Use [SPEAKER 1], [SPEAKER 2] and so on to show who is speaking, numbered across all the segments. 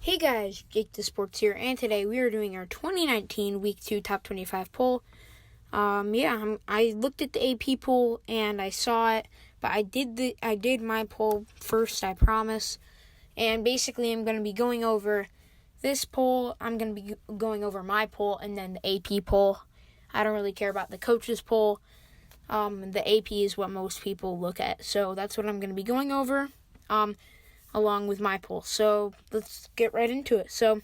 [SPEAKER 1] Hey guys, JakeDoesSports here, and today we are doing our 2019 Week 2 Top 25 poll. I looked at the AP poll and I saw it, but I did my poll first, I promise. And basically, I'm going to be going over this poll. I'm going to be going over my poll and then the AP poll. I don't really care about the coaches poll. The AP is what most people look at, so that's what I'm going to be going over. Along with my poll. So let's get right into it. So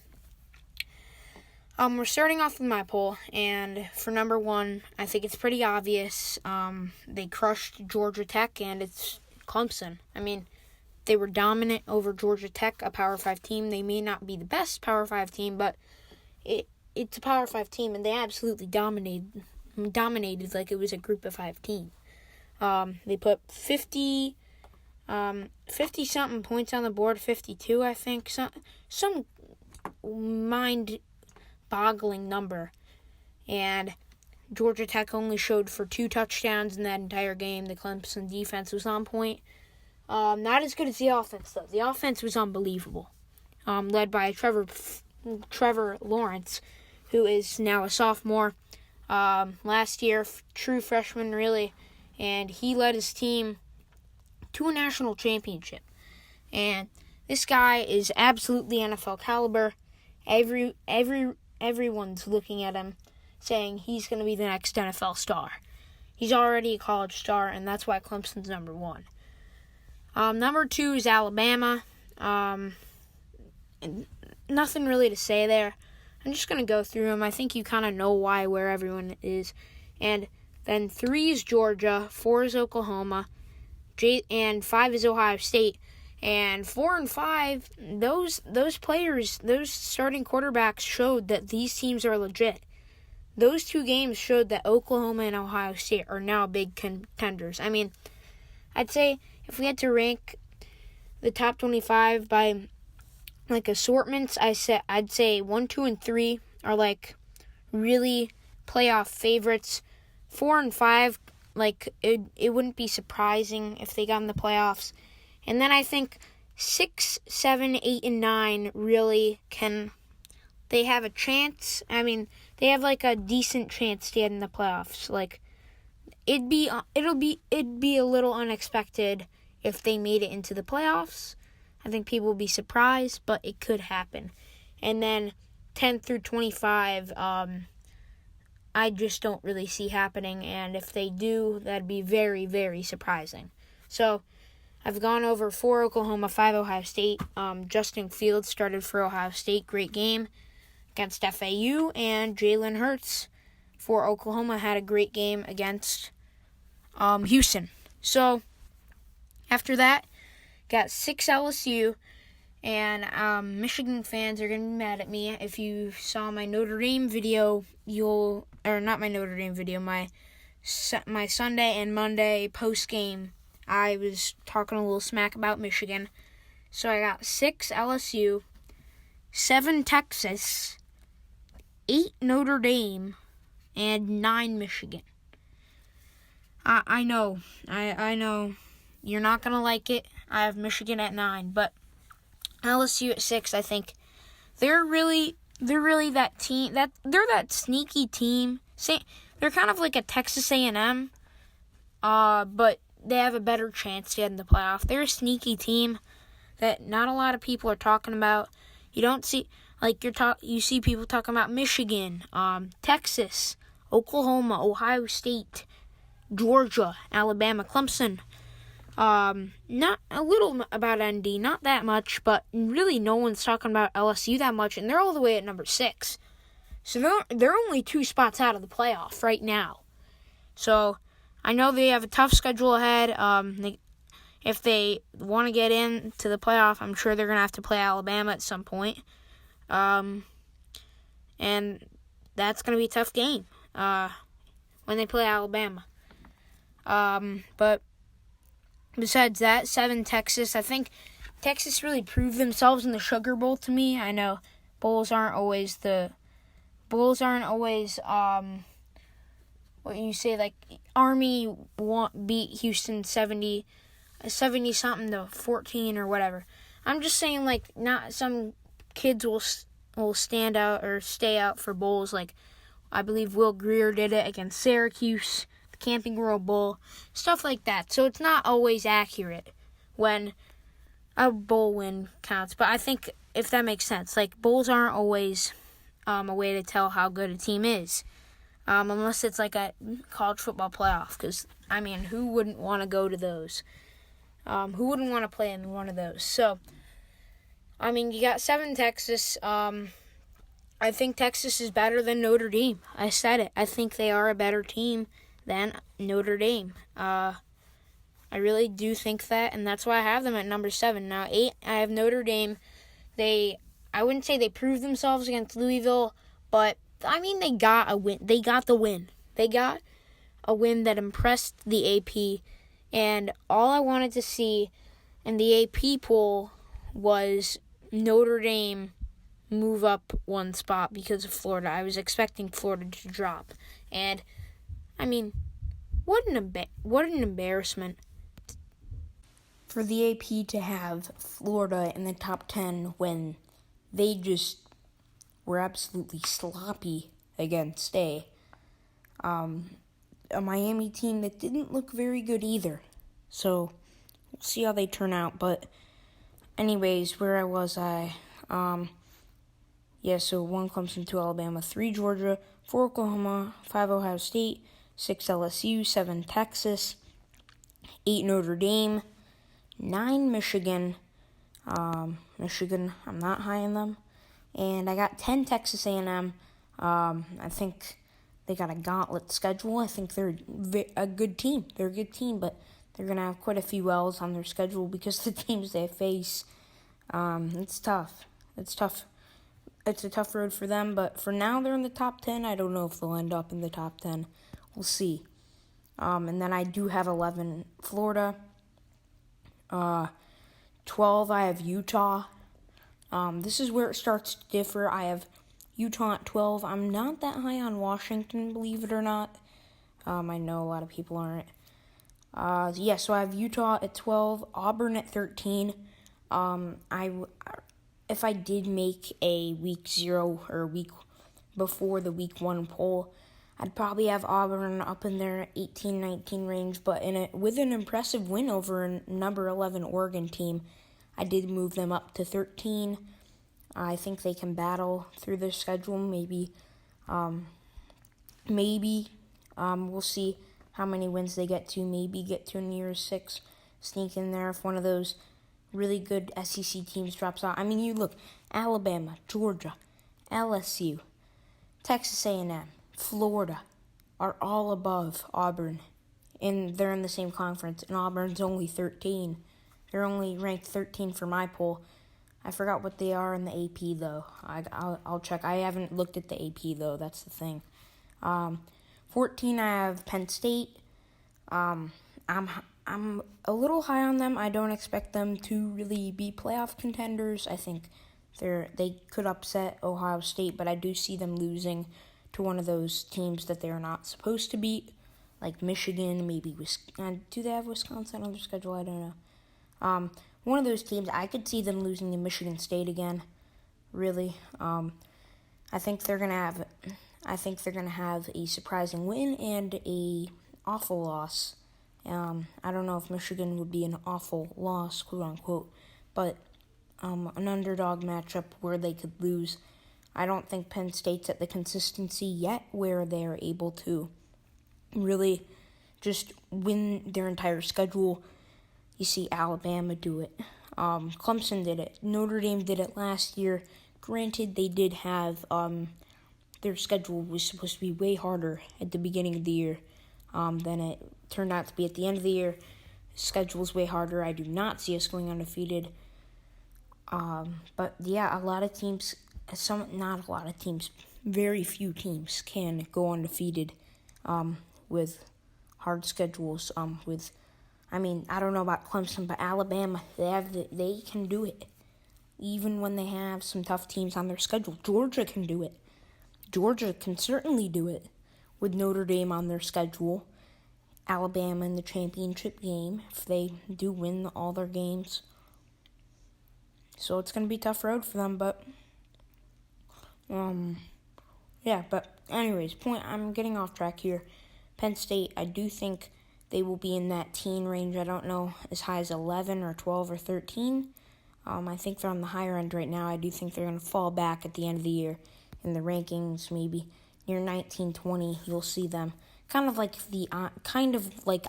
[SPEAKER 1] we're starting off with my poll, and for number one, I think it's pretty obvious. They crushed Georgia Tech, and it's Clemson. I mean, they were dominant over Georgia Tech, a Power 5 team. They may not be the best Power 5 team, but it's a Power 5 team, and they absolutely dominated like it was a Group of 5 team. They put 50-something points on the board, 52, I think. Some mind-boggling number. And Georgia Tech only showed for 2 touchdowns in that entire game. The Clemson defense was on point. Not as good as the offense, though. The offense was unbelievable. Led by Trevor Lawrence, who is now a sophomore. Last year, true freshman, really. And he led his team to a national championship. And this guy is absolutely NFL caliber. Everyone's looking at him saying he's going to be the next NFL star. He's already a college star, and that's why Clemson's number one. Number two is Alabama. Nothing really to say there. I'm just going to go through them. I think you kind of know where everyone is. And then 3 is Georgia, 4 is Oklahoma, and 5 is Ohio State. And 4 and 5, those players, those starting quarterbacks showed that these teams are legit. Those 2 games showed that Oklahoma and Ohio State are now big contenders. I mean, I'd say if we had to rank the top 25 by like assortments, I'd say 1, 2, and 3 are like really playoff favorites. 4 and 5, like, it wouldn't be surprising if they got in the playoffs. And then I think 6, 7, 8, and 9 really they have a chance. I mean, they have like a decent chance to get in the playoffs. Like, it'd be a little unexpected if they made it into the playoffs. I think people would be surprised, but it could happen. And then 10 through 25, I just don't really see happening, and if they do, that'd be very, very surprising. So, I've gone over 4 Oklahoma, 5 Ohio State. Justin Fields started for Ohio State, great game against FAU, and Jalen Hurts for Oklahoma had a great game against Houston. So, after that, got 6 LSU, and Michigan fans are going to be mad at me. If you saw my Notre Dame video, not my Notre Dame video, my Sunday and Monday post-game, I was talking a little smack about Michigan. So I got 6 LSU, 7 Texas, 8 Notre Dame, and 9 Michigan. I know you're not going to like it. I have Michigan at 9, but LSU at 6, I think they're really that team. They're that sneaky team. They're kind of like a Texas A&M, but they have a better chance to get in the playoff. They're a sneaky team that not a lot of people are talking about. You don't see you see people talking about Michigan, Texas, Oklahoma, Ohio State, Georgia, Alabama, Clemson. Not a little about ND, not that much, but really no one's talking about LSU that much, and they're all the way at number 6. So they're only 2 spots out of the playoff right now. So I know they have a tough schedule ahead. If they want to get into the playoff, I'm sure they're going to have to play Alabama at some point. And that's going to be a tough game when they play Alabama. But besides that, 7 Texas. I think Texas really proved themselves in the Sugar Bowl to me. I know bowls aren't always what you say, like Army beat Houston 70-something to 14 or whatever. I'm just saying, like, not some kids will stand out or stay out for bowls. Like I believe Will Greer did it against Syracuse, the Camping World Bowl, stuff like that. So it's not always accurate when a bowl win counts. But I think if that makes sense, like bowls aren't always a way to tell how good a team is, unless it's like a college football playoff. Because I mean, who wouldn't want to go to those? Who wouldn't want to play in one of those? So, I mean, you got 7 Texas. I think Texas is better than Notre Dame. I said it. I think they are a better team than Notre Dame. I really do think that, and that's why I have them at number 7. Now, 8, I have Notre Dame. I wouldn't say they proved themselves against Louisville, but, I mean, they got a win. They got the win. They got a win that impressed the AP, and all I wanted to see in the AP poll was Notre Dame move up one spot because of Florida. I was expecting Florida to drop. And, I mean, what an embarrassment for the AP to have Florida in the top 10 when they just were absolutely sloppy against a Miami team that didn't look very good either. So, we'll see how they turn out. But, anyways, where was I? So 1 Clemson, 2 Alabama, 3 Georgia, 4 Oklahoma, 5 Ohio State, 6 LSU, 7 Texas, 8 Notre Dame, 9 Michigan. Michigan, I'm not high on them. And I got 10 Texas A&M. I think they got a gauntlet schedule. I think they're a good team. They're a good team, but they're going to have quite a few L's on their schedule because the teams they face, it's tough. It's tough. It's a tough road for them, but for now they're in the top 10. I don't know if they'll end up in the top 10. We'll see. And then I do have 11 Florida. 12 I have Utah. This is where it starts to differ. I have Utah at 12. I'm not that high on Washington, believe it or not. I know a lot of people aren't. So I have Utah at 12, Auburn at 13. If I did make a week 0 or week before the week 1 poll, I'd probably have Auburn up in their 18-19 range, but with an impressive win over a number 11 Oregon team, I did move them up to 13. I think they can battle through their schedule. Maybe we'll see how many wins they get to. Maybe get to a near 6, sneak in there if one of those really good SEC teams drops out. I mean, you look, Alabama, Georgia, LSU, Texas A&M, Florida are all above Auburn, and they're in the same conference, and Auburn's only 13. They're only ranked 13 for my poll. I forgot what they are in the AP, though. I'll check. I haven't looked at the AP, though. That's the thing. 14, I have Penn State. I'm a little high on them. I don't expect them to really be playoff contenders. I think they could upset Ohio State, but I do see them losing to one of those teams that they are not supposed to beat, like Michigan, maybe Wisconsin. Do they have Wisconsin on their schedule? I don't know. One of those teams, I could see them losing to Michigan State again. Really, I think they're gonna have a surprising win and a awful loss. I don't know if Michigan would be an awful loss, quote unquote, but an underdog matchup where they could lose. I don't think Penn State's at the consistency yet where they're able to really just win their entire schedule. You see Alabama do it. Clemson did it. Notre Dame did it last year. Granted, they did have their schedule was supposed to be way harder at the beginning of the year than it turned out to be at the end of the year. Schedule is way harder. I do not see us going undefeated. But yeah, very few teams can go undefeated with hard schedules. I don't know about Clemson, but Alabama, they can do it. Even when they have some tough teams on their schedule, Georgia can do it. Georgia can certainly do it with Notre Dame on their schedule. Alabama in the championship game if they do win all their games. So it's going to be a tough road for them, but
[SPEAKER 2] Yeah, but anyways, I'm getting off track here. Penn State, I do think they will be in that teen range. I don't know as high as 11 or 12 or 13. I think they're on the higher end right now. I do think they're going to fall back at the end of the year in the rankings, maybe near 19, 20. You'll see them kind of like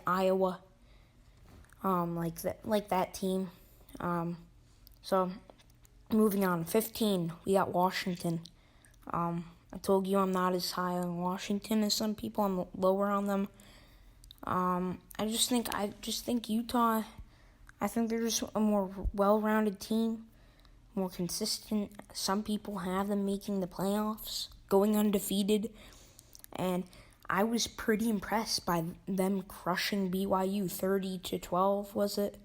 [SPEAKER 2] Iowa, like that team. So moving on, 15, we got Washington. I told you I'm not as high on Washington as some people. I'm lower on them. I just think Utah. I think they're just a more well-rounded team, more consistent. Some people have them making the playoffs, going undefeated, and I was pretty impressed by them crushing BYU 30-12. Was it?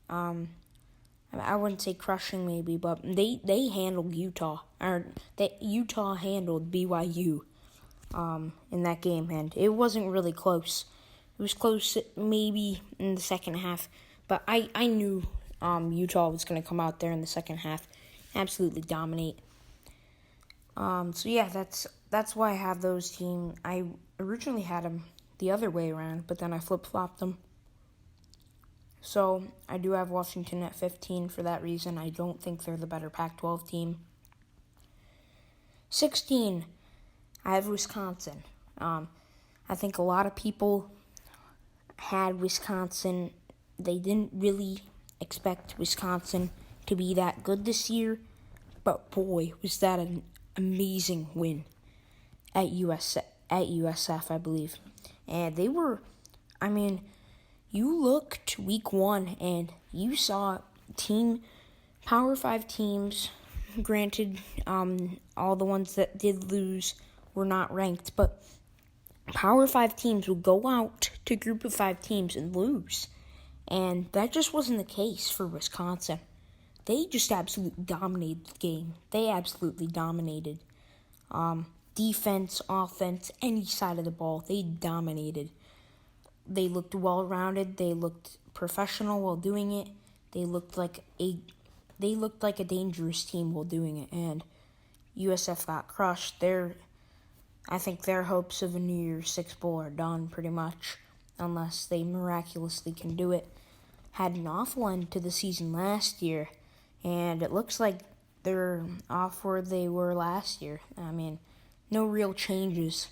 [SPEAKER 2] I wouldn't say crushing maybe, but they handled Utah, or that Utah handled BYU in that game, and it wasn't really close. It was close maybe in the second half, but I knew Utah was going to come out there in the second half, absolutely dominate. So yeah, that's why I have those teams. I originally had them the other way around, but then I flip-flopped them. So I do have Washington at 15 for that reason. I don't think they're the better Pac-12 team. 16, I have Wisconsin. I think a lot of people had Wisconsin. They didn't really expect Wisconsin to be that good this year, but boy, was that an amazing win at USF, I believe. And they were, you looked week 1 and you saw Power 5 teams, granted, all the ones that did lose were not ranked, but Power 5 teams will go out to Group of 5 teams and lose. And that just wasn't the case for Wisconsin. They just absolutely dominated the game. They absolutely dominated. Defense, offense, any side of the ball, they dominated. They looked well-rounded. They looked professional while doing it. They looked like a dangerous team while doing it. And USF got crushed. I think their hopes of a New Year's Six Bowl are done pretty much, unless they miraculously can do it. Had an awful end to the season last year, and it looks like they're off where they were last year. No real changes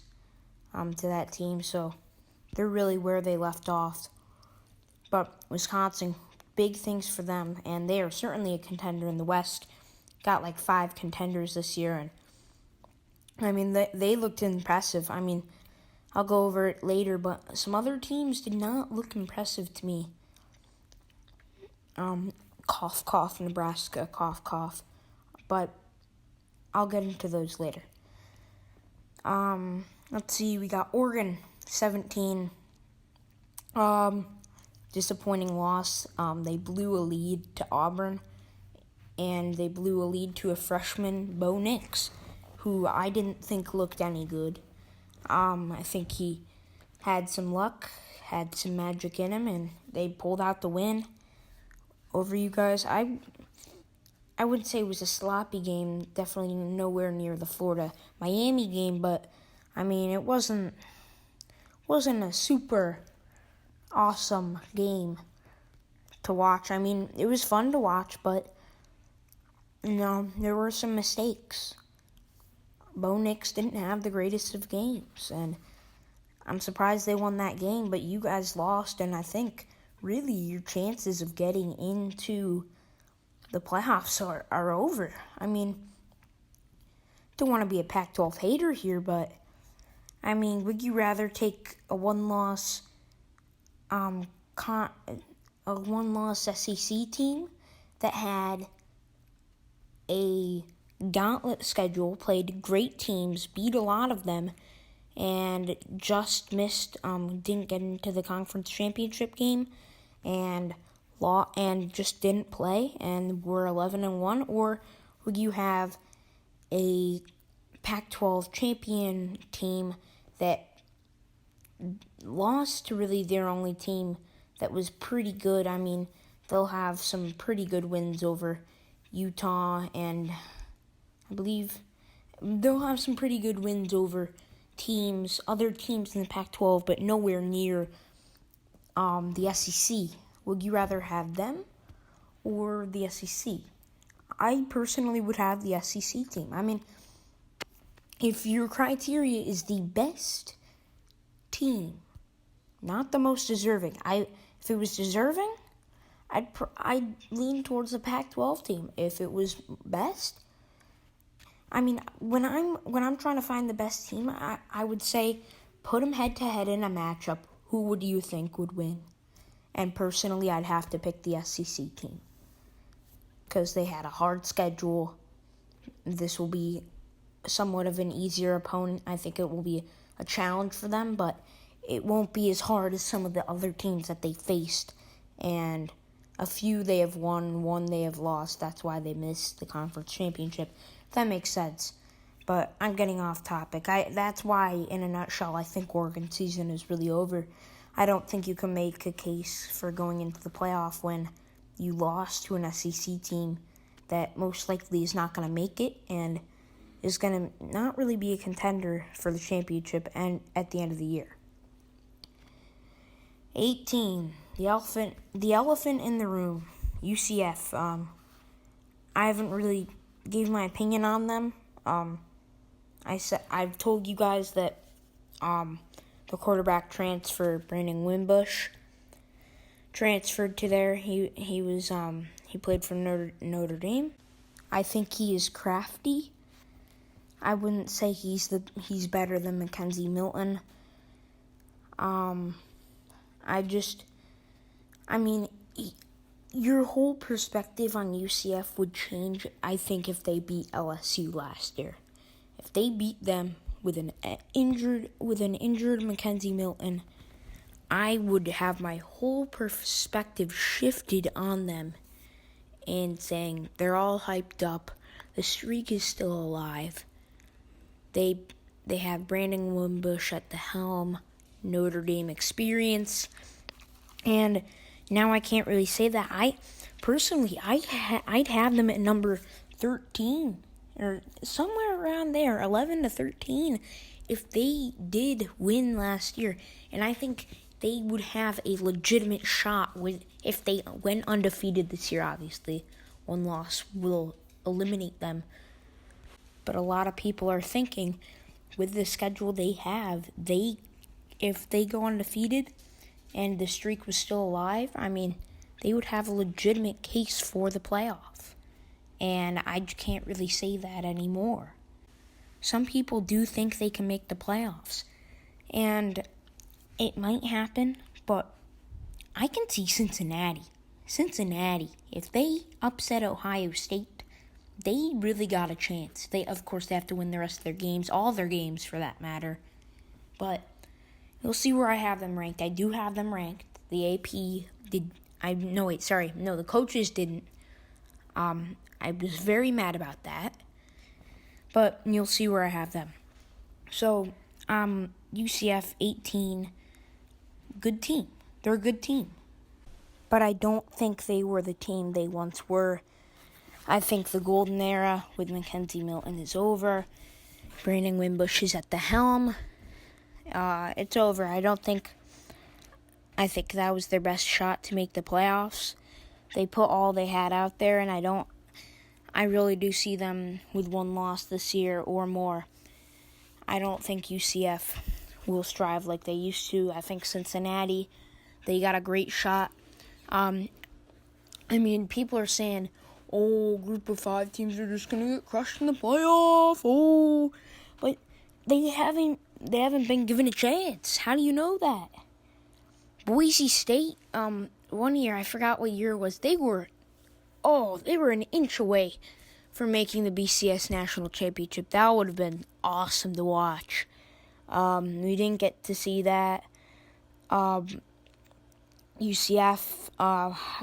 [SPEAKER 2] to that team, so they're really where they left off. But Wisconsin, big things for them, and they are certainly a contender in the West. Got like 5 contenders this year, and they looked impressive. I'll go over it later, but some other teams did not look impressive to me. Cough, cough, Nebraska, cough, cough. But I'll get into those later. Let's see, we got Oregon, 17. Disappointing loss. They blew a lead to Auburn, and they blew a lead to a freshman, Bo Nix, who I didn't think looked any good. I think he had some luck, had some magic in him, and they pulled out the win over you guys. I wouldn't say it was a sloppy game, definitely nowhere near the Florida-Miami game, but, it wasn't a super awesome game to watch. It was fun to watch, but, there were some mistakes. Bo Nix didn't have the greatest of games, and I'm surprised they won that game, but you guys lost, and I think really your chances of getting into the playoffs are over. Don't want to be a Pac-12 hater here, but, would you rather take a one-loss SEC team that had a gauntlet schedule, played great teams, beat a lot of them, and just didn't get into the conference championship game, and just didn't play, and were 11-1, or would you have a Pac-12 champion team that lost to really their only team that was pretty good? They'll have some pretty good wins over Utah and I believe they'll have some pretty good wins over other teams in the Pac-12, but nowhere near the SEC. Would you rather have them or the SEC? I personally would have the SEC team. I mean, if your criteria is the best team, not the most deserving, if it was deserving, I'd lean towards the Pac-12 team. If it was best, I mean, when I'm trying to find the best team, I would say put them head to head in a matchup. Who would you think would win? And personally, I'd have to pick the SEC team because they had a hard schedule. This will be somewhat of an easier opponent. I think it will be a challenge for them, but it won't be as hard as some of the other teams that they faced. And a few they have won, one they have lost. That's why they missed the conference championship. If that makes sense. But I'm getting off topic. That's why, in a nutshell, I think Oregon's season is really over. I don't think you can make a case for going into the playoff when you lost to an SEC team that most likely is not going to make it and is going to not really be a contender for the championship and at the end of the year. 18, the elephant in the room, UCF. I haven't really gave my opinion on them. I've told you guys that the quarterback transfer, Brandon Wimbush, transferred to there. He played for Notre Dame. I think he is crafty. I wouldn't say he's better than Mackenzie Milton. Your whole perspective on UCF would change, I think, if they beat LSU last year. If they beat them with an injured Mackenzie Milton, I would have my whole perspective shifted on them and saying they're all hyped up. The streak is still alive. They have Brandon Wimbush at the helm, Notre Dame experience, and now I can't really say that. I'd have them at number 13 or somewhere around there, 11 to 13, if they did win last year. And I think they would have a legitimate shot if they went undefeated this year. Obviously, one loss will eliminate them. But a lot of people are thinking, with the schedule they have, if they go undefeated and the streak was still alive, I mean, they would have a legitimate case for the playoff. And I can't really say that anymore. Some people do think they can make the playoffs. And it might happen, but I can see Cincinnati. If they upset Ohio State, they really got a chance. Of course, they have to win the rest of their games, all their games for that matter. But you'll see where I have them ranked. I do have them ranked. The AP did. The coaches didn't. I was very mad about that. But you'll see where I have them. So, UCF 18, good team. They're a good team. But I don't think they were the team they once were. I think the golden era with Mackenzie Milton is over. Brandon Wimbush is at the helm. It's over. I think that was their best shot to make the playoffs. They put all they had out there, and I really do see them with one loss this year or more. I don't think UCF will strive like they used to. I think Cincinnati, they got a great shot. People are saying, group of 5 teams are just going to get crushed in the playoff. But they haven't been given a chance. How do you know that? Boise State, one year, I forgot what year it was, they were an inch away from making the BCS National Championship. That would have been awesome to watch. We didn't get to see that. UCF,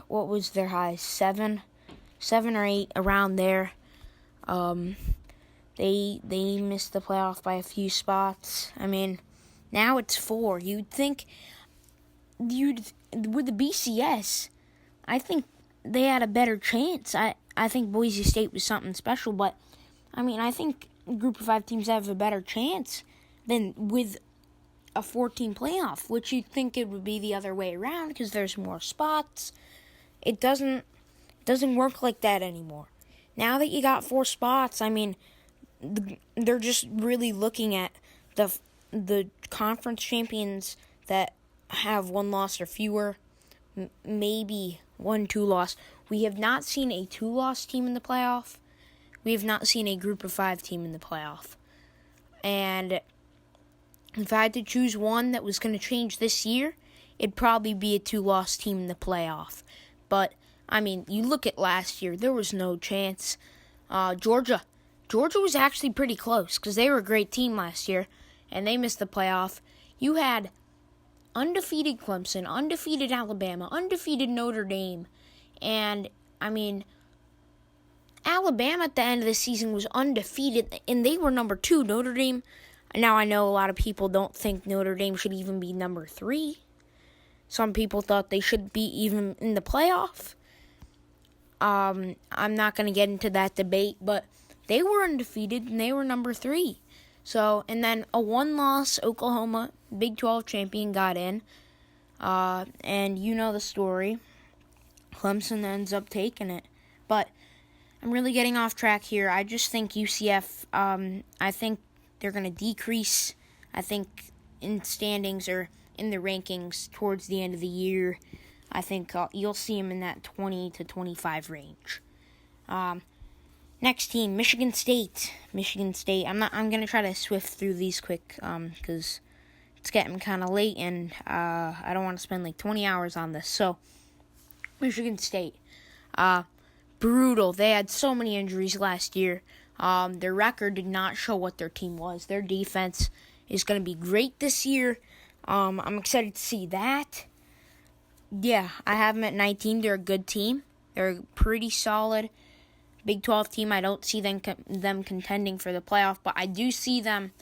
[SPEAKER 2] what was their high? 7 or 8, around there. They missed the playoff by a few spots. Now it's 4. You'd think with the BCS, I think they had a better chance. I think Boise State was something special, but I think group of 5 teams have a better chance than with a 14 playoff, which you'd think it would be the other way around because there's more spots. It doesn't work like that anymore. Now that you got 4 spots, I mean, they're just really looking at the conference champions that have 1 loss or fewer, maybe 1-2 loss. We have not seen a 2-loss team in the playoff. We have not seen a group of 5 team in the playoff. And if I had to choose one that was going to change this year, it'd probably be a 2-loss team in the playoff. But, I mean, you look at last year, there was no chance. Georgia was actually pretty close because they were a great team last year, and they missed the playoff. You had undefeated Clemson, undefeated Alabama, undefeated Notre Dame, and, I mean, Alabama at the end of the season was undefeated, and they were number 2. Notre Dame, now I know a lot of people don't think Notre Dame should even be number 3. Some people thought they should be even in the playoff. I'm not going to get into that debate, but they were undefeated, and they were number 3. So, and then a 1-loss Oklahoma Big 12 champion got in, and you know the story. Clemson ends up taking it. But I'm really getting off track here. I just think UCF, I think they're going to decrease, I think, in standings or in the rankings towards the end of the year. I think you'll see them in that 20 to 25 range. Next team, Michigan State. I'm going to try to swift through these quick because it's getting kind of late and I don't want to spend like 20 hours on this. So, Michigan State. Brutal. They had so many injuries last year. Their record did not show what their team was. Their defense is going to be great this year. I'm excited to see that. Yeah, I have them at 19. They're a good team. They're pretty solid Big 12 team. I don't see them contending for the playoff, but I do see them.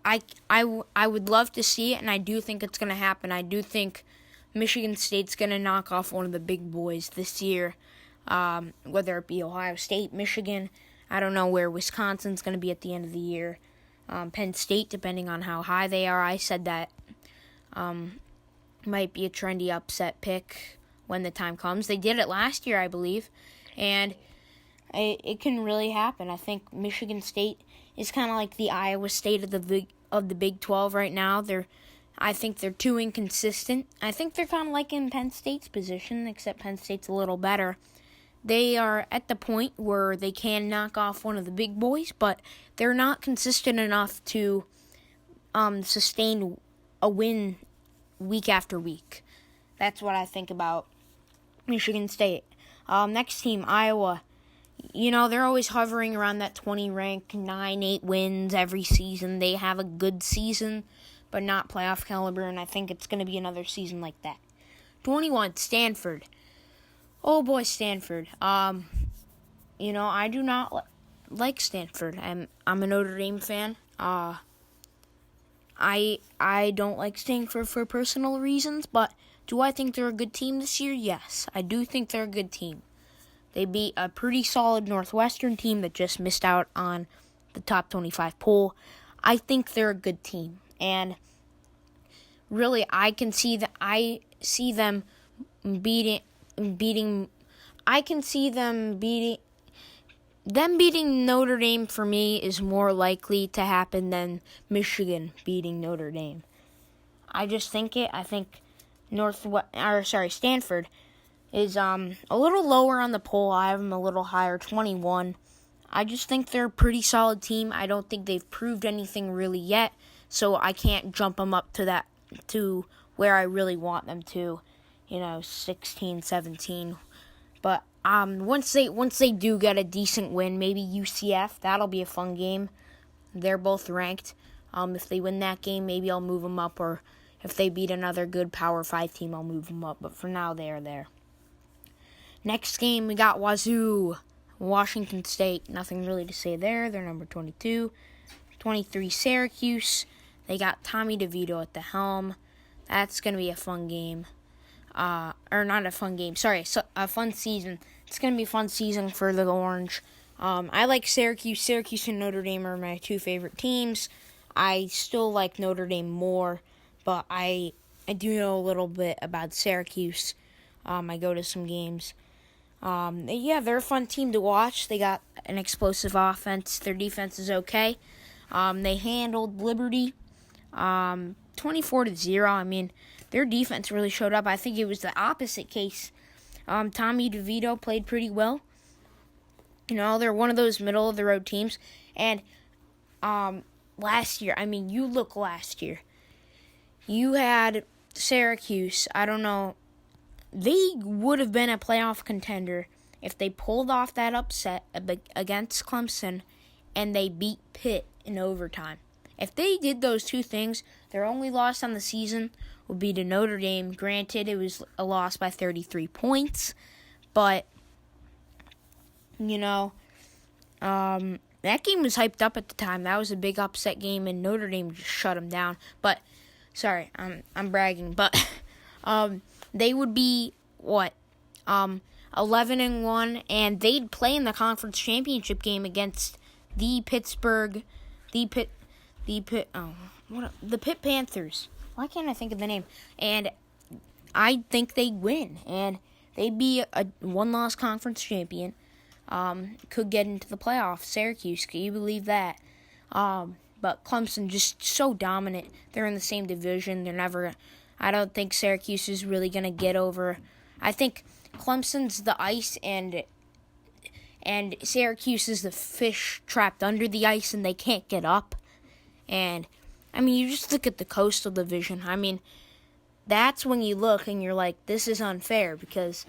[SPEAKER 2] I would love to see it, and I do think it's going to happen. I do think Michigan State's going to knock off one of the big boys this year, whether it be Ohio State, Michigan. I don't know where Wisconsin's going to be at the end of the year. Penn State, depending on how high they are. I said that might be a trendy upset pick when the time comes. They did it last year, I believe, and it can really happen. I think Michigan State is kind of like the Iowa State of the Big 12 right now. I think they're too inconsistent. I think they're kind of like in Penn State's position, except Penn State's a little better. They are at the point where they can knock off one of the big boys, but they're not consistent enough to sustain a win week after week. That's what I think about Michigan State. Next team, Iowa. You know, they're always hovering around that 20 rank, 9-8 wins every season. They have a good season, but not playoff caliber, and I think it's going to be another season like that. 21, Stanford. Oh boy, Stanford. You know, I do not like Stanford. I'm a Notre Dame fan. I don't like Stanford for personal reasons, but do I think they're a good team this year? Yes, I do think they're a good team. They beat a pretty solid Northwestern team that just missed out on the top 25 poll. I think they're a good team, and really, I see them beating. Them beating Notre Dame for me is more likely to happen than Michigan beating Notre Dame. I just think it. I think Stanford is a little lower on the poll. I have them a little higher, 21. I just think they're a pretty solid team. I don't think they've proved anything really yet, so I can't jump them up to where I really want them to, 16, 17. But once they do get a decent win, maybe UCF, that'll be a fun game. They're both ranked. If they win that game, maybe I'll move them up, or if they beat another good Power 5 team, I'll move them up. But for now, they are there. Next game, we got Wazoo, Washington State. Nothing really to say there. They're number 22. 23, Syracuse. They got Tommy DeVito at the helm. That's going to be a fun game. Or not a fun game. Sorry, a fun season. It's going to be a fun season for the Orange. I like Syracuse. Syracuse and Notre Dame are my two favorite teams. I still like Notre Dame more, but I do know a little bit about Syracuse. I go to some games. They're a fun team to watch. They got an explosive offense. Their defense is okay. They handled Liberty 24-0. I mean, their defense really showed up. I think it was the opposite case. Tommy DeVito played pretty well. They're one of those middle-of-the-road teams. And last year, you look last year. You had Syracuse, I don't know, they would have been a playoff contender if they pulled off that upset against Clemson and they beat Pitt in overtime. If they did those two things, their only loss on the season would be to Notre Dame. Granted, it was a loss by 33 points, but that game was hyped up at the time. That was a big upset game, and Notre Dame just shut them down. But, sorry, I'm bragging. But they would be, 11-1, and they'd play in the conference championship game against the Pitt Panthers. Why can't I think of the name? And I think they'd win, and they'd be a one-loss conference champion. Could get into the playoffs. Syracuse, can you believe that? But Clemson just so dominant. They're in the same division. I don't think Syracuse is really going to get over. I think Clemson's the ice and Syracuse is the fish trapped under the ice and they can't get up. And, you just look at the Coastal Division. That's when you look and you're like, this is unfair because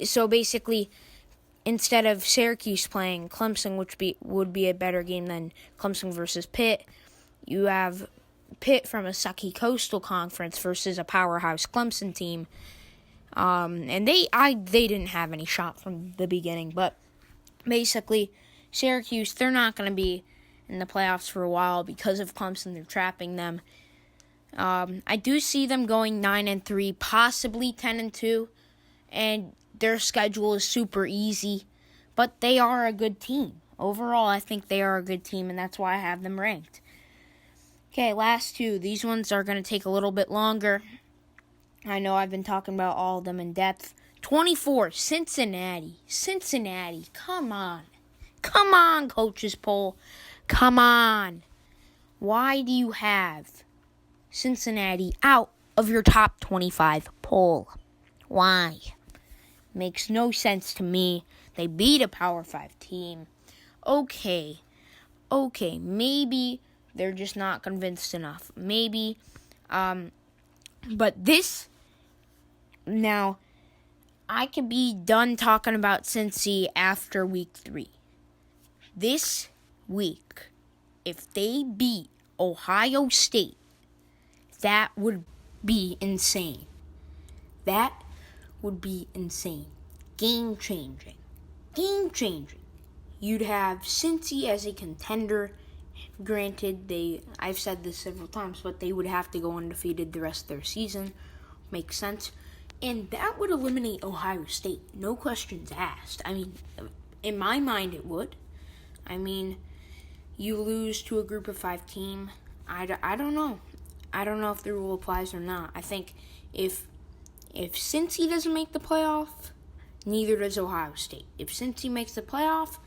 [SPEAKER 2] so basically, instead of Syracuse playing Clemson, which would be a better game than Clemson versus Pitt, you have Pitt from a sucky Coastal Conference versus a powerhouse Clemson team. And they didn't have any shot from the beginning, but basically, Syracuse, they're not going to be in the playoffs for a while because of Clemson. They're trapping them. I do see them going 9-3, possibly 10-2. And their schedule is super easy, but they are a good team. Overall, I think they are a good team, and that's why I have them ranked. Okay, last two. These ones are going to take a little bit longer. I know I've been talking about all of them in depth. 24, Cincinnati. Come on. Come on, Coaches Poll. Come on. Why do you have Cincinnati out of your top 25 poll? Why? Makes no sense to me. They beat a Power 5 team. Okay, maybe they're just not convinced enough. Maybe, but now, I could be done talking about Cincy after week 3. This week, if they beat Ohio State, that would be insane. That would be insane. Game changing. You'd have Cincy as a contender. Granted, I've said this several times, but they would have to go undefeated the rest of their season. Makes sense. And that would eliminate Ohio State. No questions asked. In my mind, it would. You lose to a group of 5 team. I don't know. I don't know if the rule applies or not. I think if Cincy doesn't make the playoff, neither does Ohio State. If Cincy makes the playoff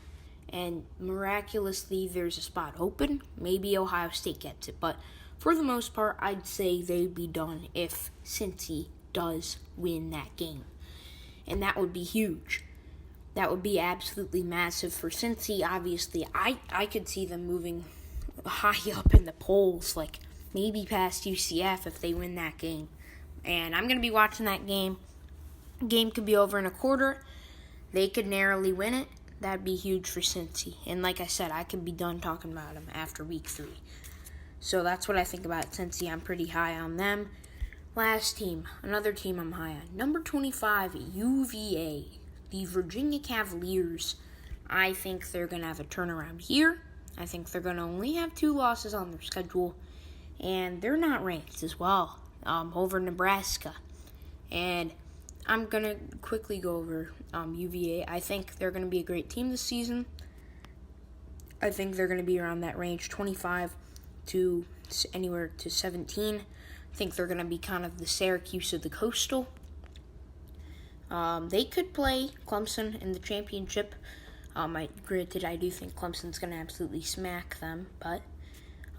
[SPEAKER 2] and miraculously there's a spot open, maybe Ohio State gets it. But for the most part, I'd say they'd be done if Cincy does win that game. And that would be huge. That would be absolutely massive for Cincy. Obviously, I could see them moving high up in the polls, like maybe past UCF if they win that game. And I'm going to be watching that game. Game could be over in a quarter. They could narrowly win it. That'd be huge for Cincy. And like I said, I could be done talking about them after week 3. So that's what I think about Cincy. I'm pretty high on them. Last team, another team I'm high on. Number 25, UVA. The Virginia Cavaliers. I think they're going to have a turnaround here. I think they're going to only have 2 losses on their schedule. And they're not ranked as well. Over Nebraska. And I'm going to quickly go over UVA. I think they're going to be a great team this season. I think they're going to be around that range, 25 to anywhere to 17. I think they're going to be kind of the Syracuse of the Coastal. They could play Clemson in the championship. Granted, I do think Clemson's going to absolutely smack them, but,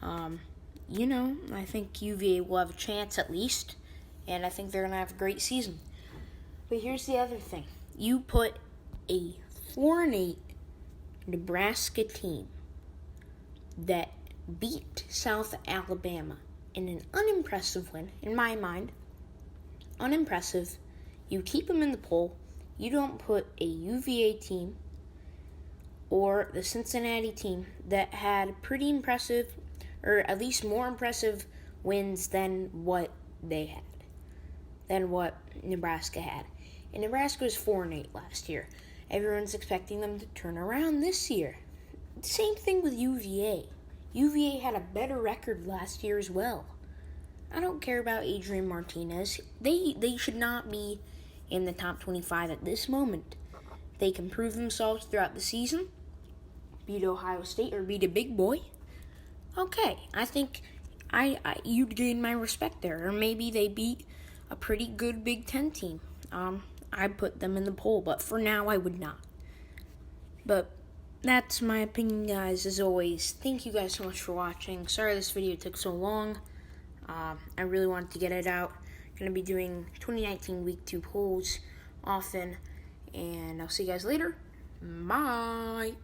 [SPEAKER 2] I think UVA will have a chance at least, and I think they're going to have a great season. But here's the other thing. You put a 4-8 Nebraska team that beat South Alabama in an unimpressive win, in my mind. Unimpressive. You keep them in the poll. You don't put a UVA team or the Cincinnati team that had pretty impressive, or at least more impressive wins than what they had, than what Nebraska had. And Nebraska was 4-8 last year. Everyone's expecting them to turn around this year. Same thing with UVA. UVA had a better record last year as well. I don't care about Adrian Martinez. They should not be in the top 25 at this moment. They can prove themselves throughout the season, beat Ohio State or beat a big boy. Okay, I think you'd gain my respect there. Or maybe they beat a pretty good Big Ten team. I'd put them in the poll, but for now I would not. But that's my opinion, guys. As always, thank you guys so much for watching. Sorry this video took so long. I really wanted to get it out. Going to be doing 2019 Week 2 polls often. And I'll see you guys later. Bye.